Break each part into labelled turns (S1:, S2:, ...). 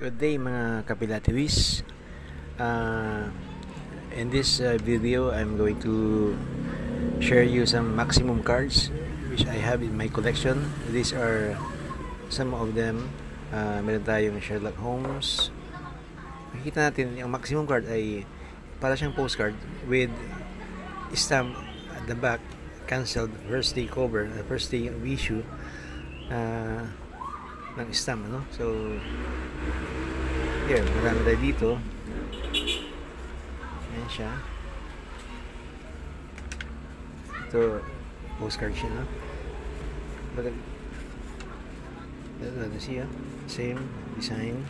S1: Good day mga kapilatiwis. In this video, I'm going to share you some maximum cards which I have in my collection. These are some of them. Meron tayong Sherlock Holmes. Makikita natin yung maximum card ay para siyang postcard with stamp at the back, cancelled first day cover, first day of issue ng stamp, ano? So here, marami tayo dito. Ayan siya. Ito, postcard siya, no? But see, same design.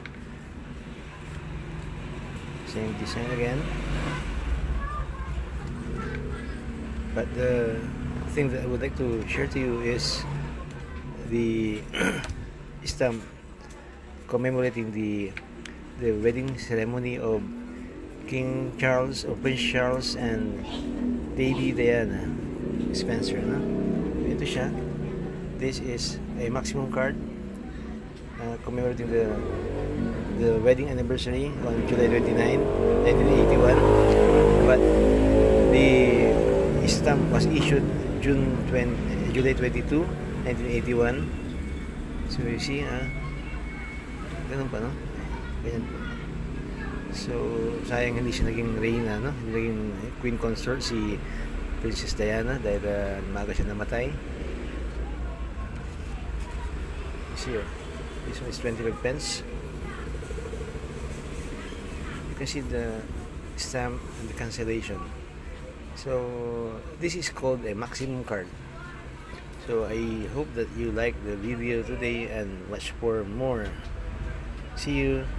S1: Same design again. But the thing that I would like to share to you is the stamp commemorating the wedding ceremony of King Charles or Prince Charles and Lady Diana Spencer, no? Ito siya. This is a maximum card commemorating the wedding anniversary on July 29, 1981. But the stamp was issued July 22, 1981. So you see, ganun pa, no? Ganyan po. So, sayang hindi siya naging reyna, no? Hindi naging queen consort si Princess Diana dahil maaga siya namatay. You see, this one is 25 pence. You can see the stamp and the cancellation. So, this is called a maximum card. So, I hope that you like the video today and watch for more. See you.